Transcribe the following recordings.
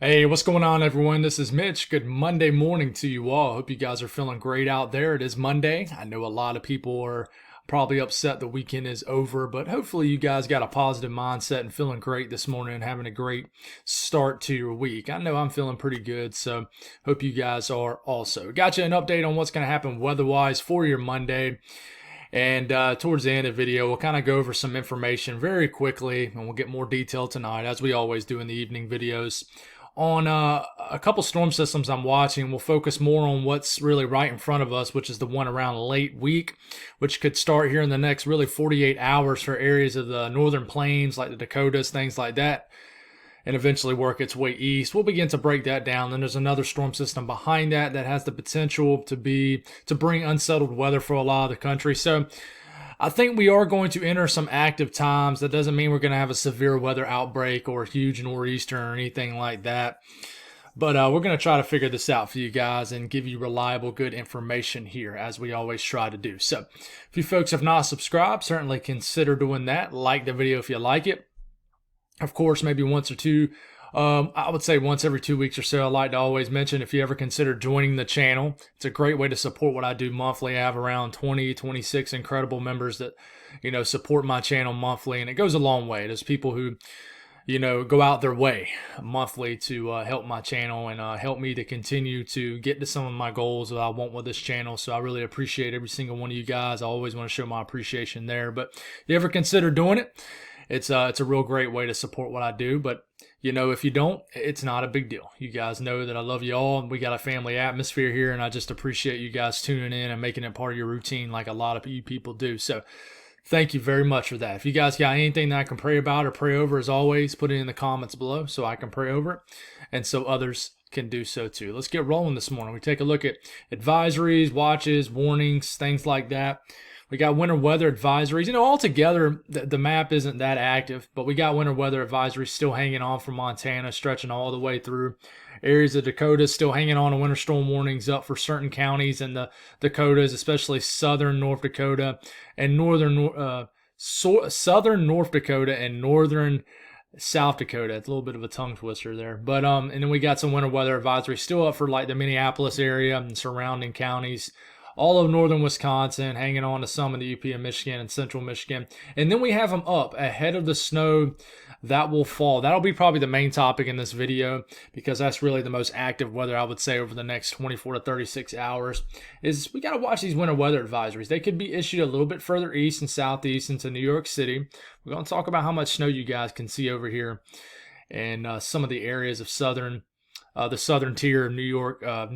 Hey, what's going on, everyone? This is Mitch. Good Monday morning to you all. Hope you guys are feeling great out there. It is Monday. I know a lot of people are probably upset the weekend is over, but hopefully you guys got a positive mindset and feeling great this morning and having a great start to your week. I know I'm feeling pretty good, so hope you guys are also. Got you an update on what's going to happen weather-wise for your Monday. And towards the end of the video, we'll kind of go over some information very quickly, and we'll get more detail tonight, as we always do in the evening videos. On a couple storm systems I'm watching, we'll focus more on what's really right in front of us, which is the one around late week, which could start here in the next really 48 hours for areas of the northern plains, like the Dakotas, things like that, and eventually work its way east. We'll begin to break that down. Then there's another storm system behind that has the potential to bring unsettled weather for a lot of the country. So I think we are going to enter some active times. That doesn't mean we're going to have a severe weather outbreak or a huge nor'easter or anything like that. But we're going to try to figure this out for you guys and give you reliable, good information here, as we always try to do. So if you folks have not subscribed, certainly consider doing that. Like the video if you like it. Of course, maybe once or two. I would say once every 2 weeks or so. I like to always mention, if you ever consider joining the channel, it's a great way to support what I do monthly. I have around 26 incredible members that, support my channel monthly, and it goes a long way. There's people who, go out their way monthly to help my channel and help me to continue to get to some of my goals that I want with this channel. So I really appreciate every single one of you guys. I always want to show my appreciation there. But if you ever consider doing it, it's a real great way to support what I do. But if you don't, it's not a big deal. You guys know that I love you all, and we got a family atmosphere here, and I just appreciate you guys tuning in and making it part of your routine like a lot of you people do. So thank you very much for that. If you guys got anything that I can pray about or pray over, as always, put it in the comments below so I can pray over it and so others can do so too. Let's get rolling this morning. We take a look at advisories, watches, warnings, things like that. We got winter weather advisories. Altogether, the map isn't that active, but we got winter weather advisories still hanging on from Montana, stretching all the way through. Areas of Dakotas still hanging on to winter storm warnings up for certain counties in the Dakotas, especially southern North Dakota and southern North Dakota and northern South Dakota. It's a little bit of a tongue twister there. But and then we got some winter weather advisories still up for like the Minneapolis area and surrounding counties. All of northern Wisconsin, hanging on to some of the UP and Michigan and central Michigan. And then we have them up ahead of the snow that will fall. That'll be probably the main topic in this video, because that's really the most active weather, I would say, over the next 24 to 36 hours. Is we got to watch these winter weather advisories. They could be issued a little bit further east and southeast into New York City. We're going to talk about how much snow you guys can see over here and some of the areas of the southern tier of New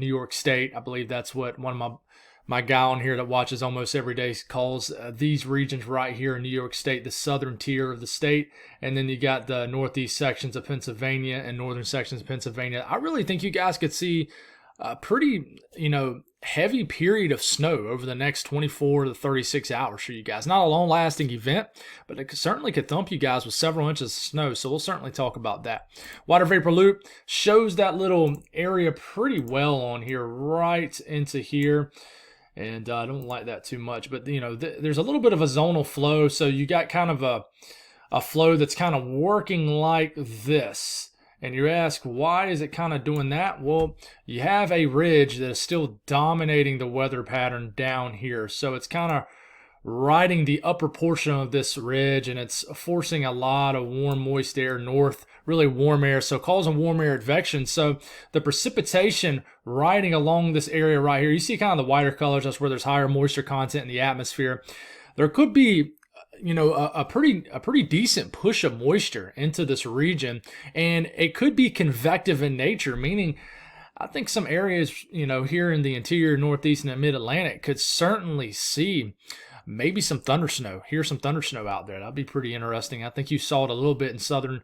York State. I believe that's what one of my guy on here that watches almost every day calls these regions right here in New York State the southern tier of the state. And then you got the northeast sections of Pennsylvania and northern sections of Pennsylvania. I really think you guys could see a pretty, heavy period of snow over the next 24 to 36 hours for you guys. Not a long-lasting event, but it certainly could thump you guys with several inches of snow, so we'll certainly talk about that. Water vapor loop shows that little area pretty well on here, right into here. And I don't like that too much, but there's a little bit of a zonal flow, so you got kind of a flow that's kind of working like this. And you ask, why is it kind of doing that? Well, you have a ridge that is still dominating the weather pattern down here, so it's kind of riding the upper portion of this ridge, and it's forcing a lot of warm, moist air north, really warm air, so causing warm air advection. So the precipitation riding along this area right here, you see kind of the whiter colors, that's where there's higher moisture content in the atmosphere. There could be a pretty decent push of moisture into this region, and it could be convective in nature, meaning I think some areas, here in the interior, northeast, and mid-Atlantic could certainly see maybe some thunder snow. Here's some thunder snow out there. That'd be pretty interesting. I think you saw it a little bit in southern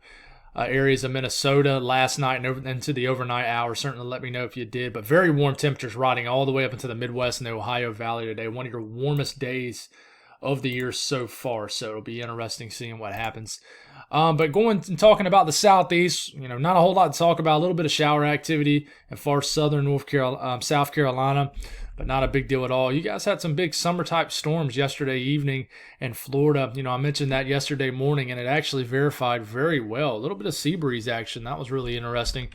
areas of Minnesota last night and into the overnight hours. Certainly let me know if you did. But very warm temperatures riding all the way up into the Midwest and the Ohio Valley today. One of your warmest days of the year so far. So it'll be interesting seeing what happens. But going and talking about the southeast, not a whole lot to talk about. A little bit of shower activity in far southern South Carolina, but not a big deal at all. You guys had some big summer-type storms yesterday evening in Florida. I mentioned that yesterday morning, and it actually verified very well. A little bit of sea breeze action. That was really interesting.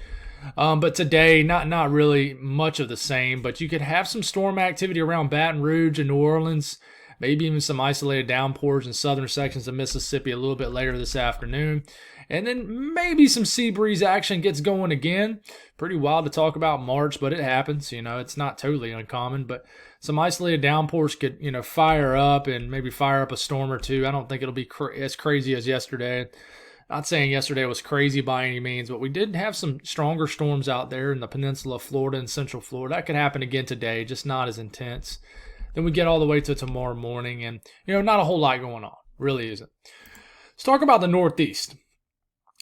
But today, not really much of the same, but you could have some storm activity around Baton Rouge and New Orleans, maybe even some isolated downpours in southern sections of Mississippi a little bit later this afternoon. And then maybe some sea breeze action gets going again. Pretty wild to talk about March, but it happens. It's not totally uncommon, but some isolated downpours could, fire up and maybe fire up a storm or two. I don't think it'll be as crazy as yesterday. Not saying yesterday was crazy by any means, but we did have some stronger storms out there in the peninsula of Florida and central Florida. That could happen again today, just not as intense. Then we get all the way to tomorrow morning, and, not a whole lot going on. Really isn't. Let's talk about the Northeast.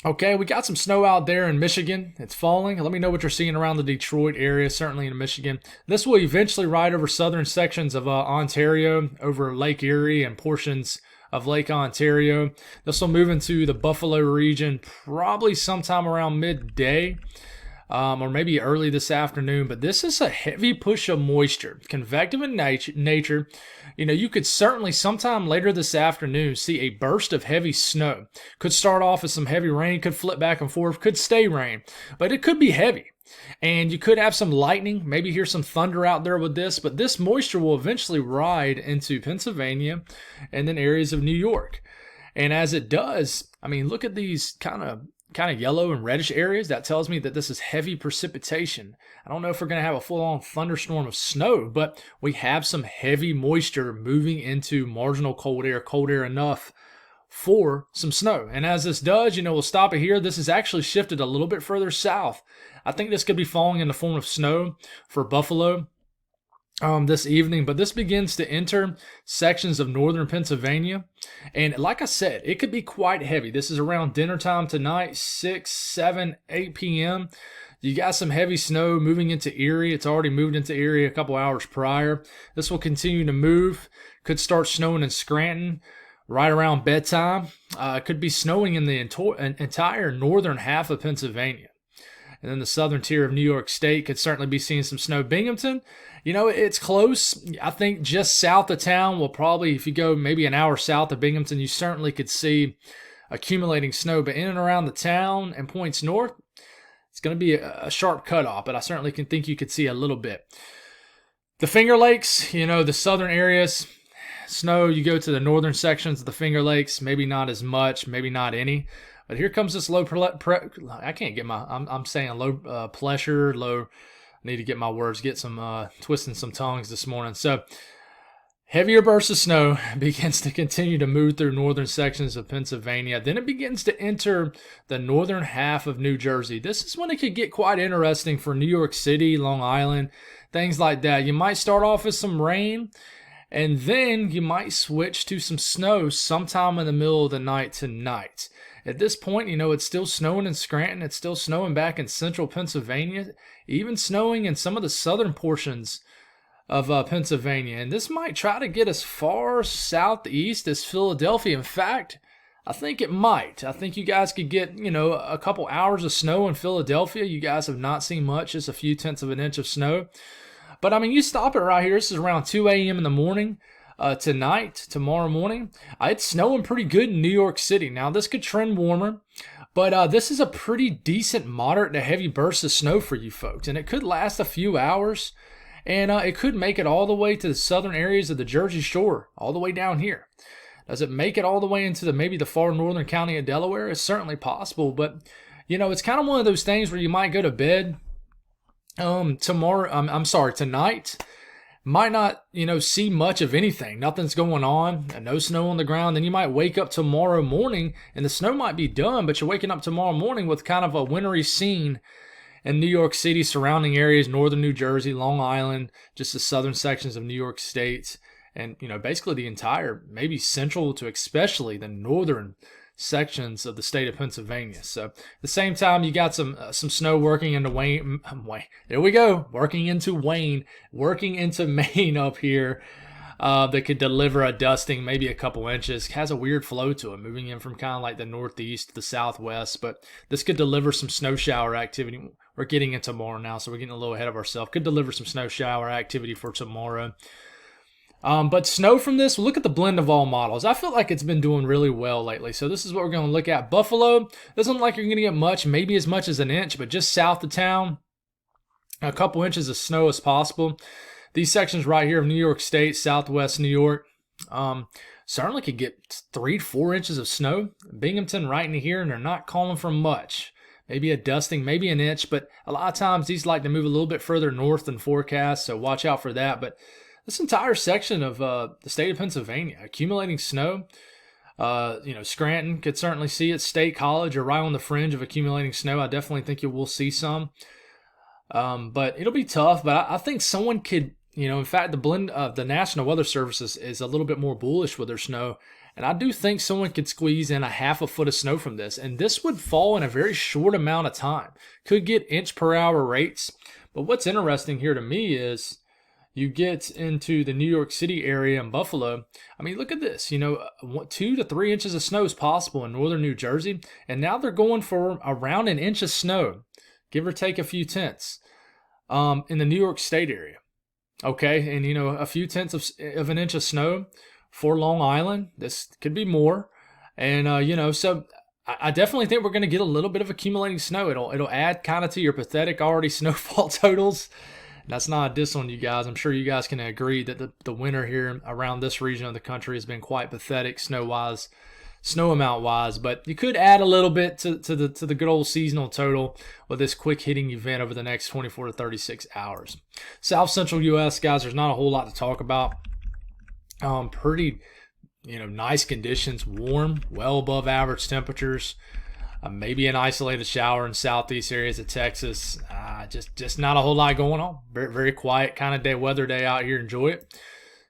Okay, we got some snow out there in Michigan. It's falling. Let me know what you're seeing around the Detroit area, certainly in Michigan. This will eventually ride over southern sections of Ontario, over Lake Erie and portions of Lake Ontario. This will move into the Buffalo region probably sometime around midday. Or maybe early this afternoon, but this is a heavy push of moisture, convective in nature. You could certainly sometime later this afternoon see a burst of heavy snow. Could start off as some heavy rain, could flip back and forth, could stay rain, but it could be heavy. And you could have some lightning, maybe hear some thunder out there with this, but this moisture will eventually ride into Pennsylvania and then areas of New York. And as it does, look at these kind of yellow and reddish areas. That tells me that this is heavy precipitation. I don't know if we're going to have a full-on thunderstorm of snow, but we have some heavy moisture moving into marginal cold air enough for some snow. And as this does, we'll stop it here. This has actually shifted a little bit further south. I think this could be falling in the form of snow for Buffalo this evening, but this begins to enter sections of northern Pennsylvania. And like I said, it could be quite heavy. This is around dinner time tonight, 6, 7, 8 p.m. You got some heavy snow moving into Erie. It's already moved into Erie a couple hours prior. This will continue to move. Could start snowing in Scranton right around bedtime. Could be snowing in the entire northern half of Pennsylvania. And then the southern tier of New York State could certainly be seeing some snow. Binghamton, it's close. I think just south of town will probably, if you go maybe an hour south of Binghamton, you certainly could see accumulating snow. But in and around the town and points north, it's going to be a sharp cutoff, but I certainly can think you could see a little bit. The Finger Lakes, the southern areas, snow, you go to the northern sections of the Finger Lakes, maybe not as much, maybe not any. But here comes this low I can't get I'm saying low pressure, low, I need to get my words, get some, twisting some tongues this morning. So, heavier bursts of snow begins to continue to move through northern sections of Pennsylvania. Then it begins to enter the northern half of New Jersey. This is when it could get quite interesting for New York City, Long Island, things like that. You might start off with some rain, and then you might switch to some snow sometime in the middle of the night tonight. At this point, it's still snowing in Scranton. It's still snowing back in central Pennsylvania, even snowing in some of the southern portions of Pennsylvania. And this might try to get as far southeast as Philadelphia. In fact, I think it might. I think you guys could get, a couple hours of snow in Philadelphia. You guys have not seen much, just a few tenths of an inch of snow. But, you stop it right here. This is around 2 a.m. in the morning. Tomorrow morning, it's snowing pretty good in New York City. Now, this could trend warmer, but this is a pretty decent, moderate to heavy burst of snow for you folks, and it could last a few hours, and it could make it all the way to the southern areas of the Jersey Shore, all the way down here. Does it make it all the way into maybe the far northern county of Delaware? It's certainly possible, but, it's kind of one of those things where you might go to bed tonight, might not, see much of anything. Nothing's going on, no snow on the ground. Then you might wake up tomorrow morning and the snow might be done, but you're waking up tomorrow morning with kind of a wintry scene in New York City, surrounding areas, northern New Jersey, Long Island, just the southern sections of New York State, and, basically the entire, maybe central to especially the northern sections of the state of Pennsylvania. So at the same time, you got some snow working into Wayne. There we go, working into Maine up here. That could deliver a dusting, maybe a couple inches. Has a weird flow to it, moving in from kind of like the northeast to the southwest. But this could deliver some snow shower activity. We're getting into tomorrow now, so we're getting a little ahead of ourselves. Could deliver some snow shower activity for tomorrow. But snow from this, we'll look at the blend of all models. I feel like it's been doing really well lately. So this is what we're going to look at. Buffalo, doesn't look like you're going to get much, maybe as much as an inch, but just south of town, a couple inches of snow as possible. These sections right here of New York State, southwest New York, certainly could get 3 to 4 inches of snow. Binghamton right in here, and they're not calling for much. Maybe a dusting, maybe an inch, but a lot of times these like to move a little bit further north than forecast, so watch out for that. But this entire section of the state of Pennsylvania, accumulating snow. Scranton could certainly see it. State College are right on the fringe of accumulating snow. I definitely think you will see some. But it'll be tough, but I think someone could, in fact, the National Weather Service is a little bit more bullish with their snow. And I do think someone could squeeze in a half a foot of snow from this. And this would fall in a very short amount of time. Could get inch per hour rates. But what's interesting here to me is you get into the New York City area and Buffalo. I mean, look at this. 2 to 3 inches of snow is possible in northern New Jersey. And now they're going for around an inch of snow, give or take a few tenths, in the New York State area. Okay, and a few tenths of an inch of snow for Long Island. This could be more, and so I definitely think we're going to get a little bit of accumulating snow. It'll add kind of to your pathetic already snowfall totals. That's not a diss on you guys. I'm sure you guys can agree that the winter here around this region of the country has been quite pathetic snow amount wise, but you could add a little bit to the good old seasonal total with this quick hitting event over the next 24 to 36 hours. South Central U.S., guys, there's not a whole lot to talk about. Pretty, nice conditions, warm, well above average temperatures. Maybe an isolated shower in southeast areas of Texas. Just not a whole lot going on. Very, very quiet kind of weather day out here. Enjoy it,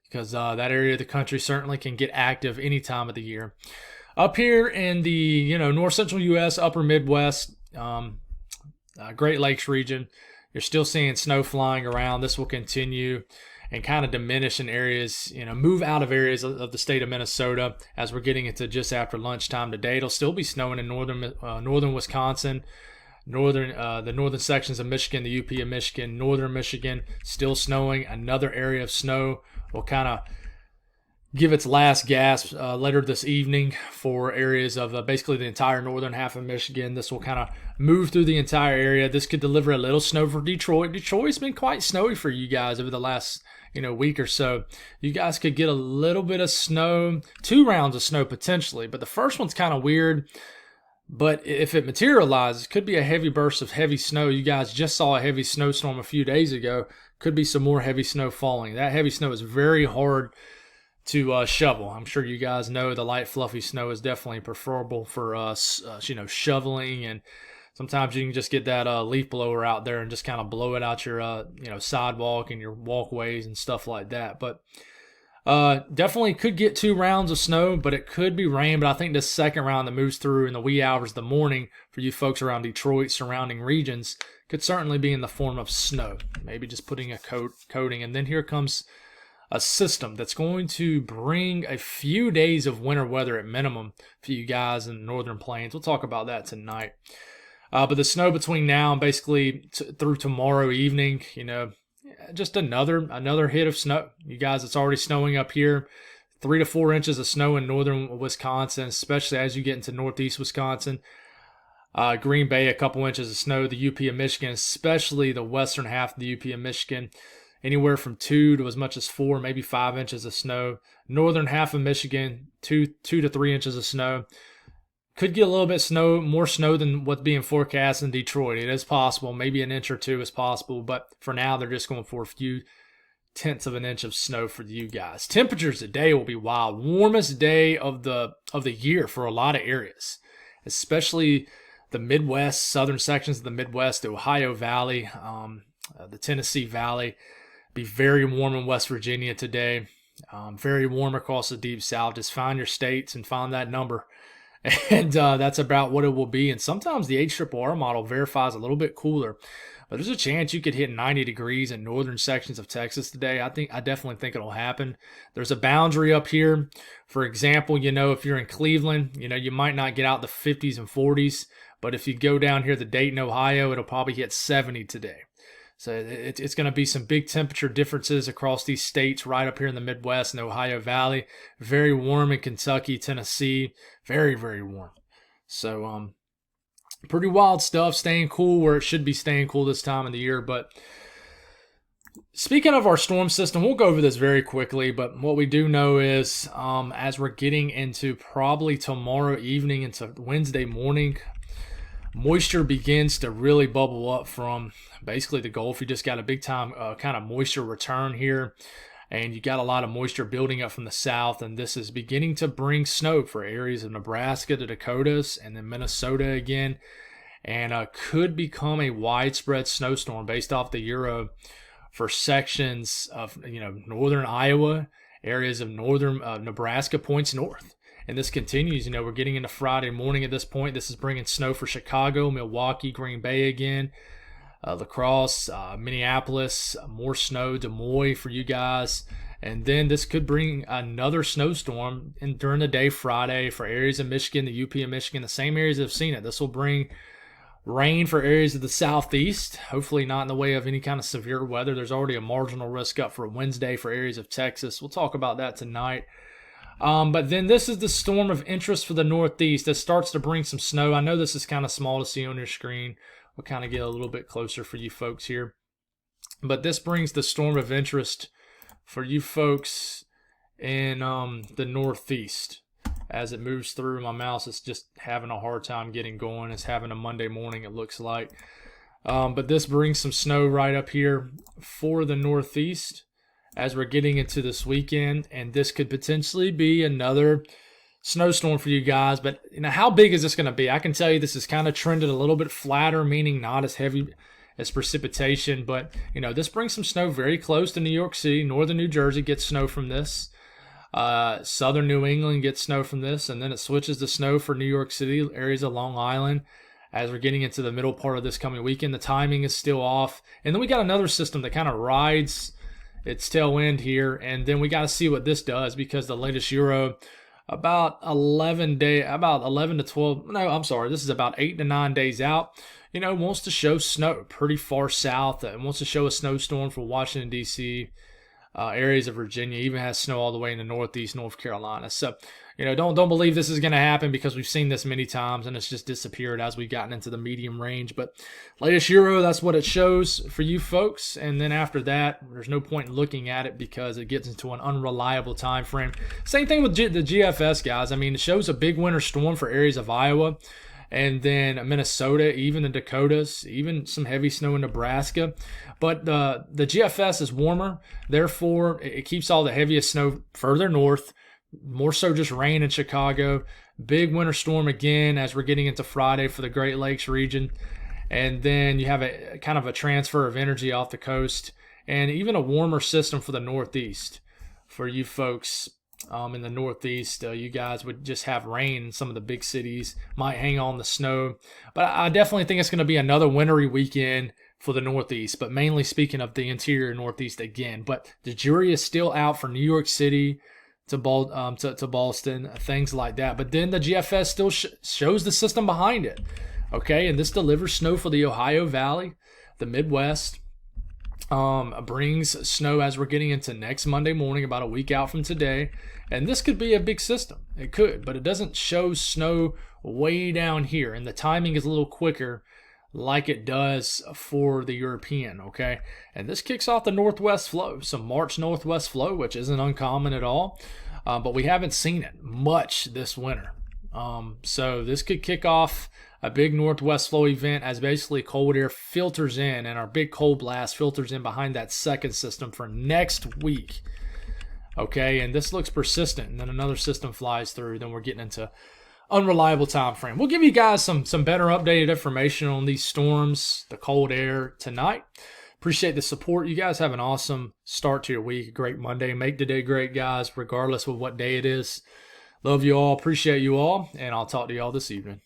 because that area of the country certainly can get active any time of the year. Up here in the north central U.S., upper Midwest, Great Lakes region, you're still seeing snow flying around. This will continue and kind of diminish in areas, move out of areas of the state of Minnesota as we're getting into just after lunchtime today. It'll still be snowing in northern Wisconsin, the northern sections of Michigan, the UP of Michigan, northern Michigan, still snowing. Another area of snow will kind of give its last gasp later this evening for areas of basically the entire northern half of Michigan. This will kind of move through the entire area. This could deliver a little snow for Detroit. Detroit's been quite snowy for you guys over the last week or so. You guys could get a little bit of snow, 2 rounds of snow potentially, but the first one's kind of weird. But if it materializes, it could be a heavy burst of heavy snow. You guys just saw a heavy snowstorm a few days ago. Could be some more heavy snow falling. That heavy snow is very hard to shovel. I'm sure you guys know the light fluffy snow is definitely preferable for shoveling, and sometimes you can just get that leaf blower out there and just kind of blow it out your sidewalk and your walkways and stuff like that. But definitely could get 2 rounds of snow, but it could be rain. But I think this second round that moves through in the wee hours of the morning for you folks around Detroit, surrounding regions, could certainly be in the form of snow, maybe just putting a coating. And then here comes a system that's going to bring a few days of winter weather at minimum for you guys in the northern plains. We'll talk about that tonight. But the snow between now and basically through tomorrow evening, just another hit of snow. You guys, it's already snowing up here. 3 to 4 inches of snow in northern Wisconsin, especially as you get into northeast Wisconsin. Green Bay, a couple inches of snow. The UP of Michigan, especially the western half of the UP of Michigan, anywhere from 2 to as much as 4, maybe 5 inches of snow. Northern half of Michigan, 2 to 3 inches of snow. Could get a little bit more snow than what's being forecast in Detroit. It is possible. Maybe an inch or 2 is possible. But for now, they're just going for a few tenths of an inch of snow for you guys. Temperatures today will be wild. Warmest day of the year for a lot of areas, especially the Midwest, southern sections of the Midwest, the Ohio Valley, the Tennessee Valley. Be very warm in West Virginia today. Very warm across the deep south. Just find your states and find that number. And that's about what it will be. And sometimes the HRRR model verifies a little bit cooler. But there's a chance you could hit 90 degrees in northern sections of Texas today. I definitely think it'll happen. There's a boundary up here. For example, if you're in Cleveland, you might not get out the 50s and 40s. But if you go down here to Dayton, Ohio, it'll probably hit 70 today. So it's going to be some big temperature differences across these states right up here in the Midwest and the Ohio Valley. Very warm in Kentucky, Tennessee. Very, very warm. So pretty wild stuff. Staying cool where it should be staying cool this time of the year. But speaking of our storm system, we'll go over this very quickly. But what we do know is as we're getting into probably tomorrow evening into Wednesday morning, moisture begins to really bubble up from basically the Gulf. You just got a big time kind of moisture return here, and you got a lot of moisture building up from the south, and this is beginning to bring snow for areas of Nebraska, the Dakotas, and then Minnesota again, and could become a widespread snowstorm based off the Euro for sections of northern Iowa, areas of northern Nebraska, points north. And this continues, we're getting into Friday morning at this point. This is bringing snow for Chicago, Milwaukee, Green Bay again, La Crosse, Minneapolis, more snow, Des Moines for you guys. And then this could bring another snowstorm during the day Friday for areas of Michigan, the UP of Michigan, the same areas that have seen it. This will bring rain for areas of the southeast, hopefully not in the way of any kind of severe weather. There's already a marginal risk up for Wednesday for areas of Texas. We'll talk about that tonight. But then this is the storm of interest for the Northeast that starts to bring some snow. I know this is kind of small to see on your screen. We'll kind of get a little bit closer for you folks here. But this brings the storm of interest for you folks in the Northeast. As it moves through, my mouse is just having a hard time getting going. It's having a Monday morning, it looks like. But this brings some snow right up here for the Northeast as we're getting into this weekend, and this could potentially be another snowstorm for you guys. But how big is this going to be? I can tell you this is kind of trended a little bit flatter, meaning not as heavy as precipitation. But this brings some snow very close to New York City. Northern New Jersey gets snow from this. Southern New England gets snow from this, and then it switches to snow for New York City, areas of Long Island. As we're getting into the middle part of this coming weekend, the timing is still off. And then we got another system that kind of rides its tail end here, and then we got to see what this does, because the latest Euro, about 11 to 12, no, I'm sorry, this is about 8 to 9 days out, wants to show snow pretty far south, and wants to show a snowstorm for Washington, D.C., areas of Virginia, even has snow all the way in the Northeast, North Carolina. So, don't believe this is going to happen, because we've seen this many times and it's just disappeared as we've gotten into the medium range. But latest Euro, that's what it shows for you folks. And then after that, there's no point in looking at it because it gets into an unreliable time frame. Same thing with the GFS, guys. I mean, it shows a big winter storm for areas of Iowa, and then Minnesota, even the Dakotas, even some heavy snow in Nebraska. But the GFS is warmer, therefore it keeps all the heaviest snow further north, more so just rain in Chicago. Big winter storm again as we're getting into Friday for the Great Lakes region. And then you have a kind of a transfer of energy off the coast, and even a warmer system for the Northeast. For you folks in the Northeast, you guys would just have rain in some of the big cities, might hang on the snow. But I definitely think it's going to be another wintry weekend for the Northeast, but mainly speaking of the interior Northeast again. But the jury is still out for New York City to Boston, things like that. But then the GFS still shows the system behind it. Okay, and this delivers snow for the Ohio Valley, the Midwest. Brings snow as we're getting into next Monday morning, about a week out from today. And this could be a big system. It could, but it doesn't show snow way down here. And the timing is a little quicker like it does for the European, okay? And this kicks off the northwest flow, some March northwest flow, which isn't uncommon at all. But we haven't seen it much this winter. So this could kick off a big northwest flow event as basically cold air filters in, and our big cold blast filters in behind that second system for next week. Okay, and this looks persistent, and then another system flies through, then we're getting into unreliable time frame. We'll give you guys some better updated information on these storms, the cold air tonight. Appreciate the support. You guys have an awesome start to your week. A great Monday. Make the day great, guys, regardless of what day it is. Love you all. Appreciate you all, and I'll talk to you all this evening.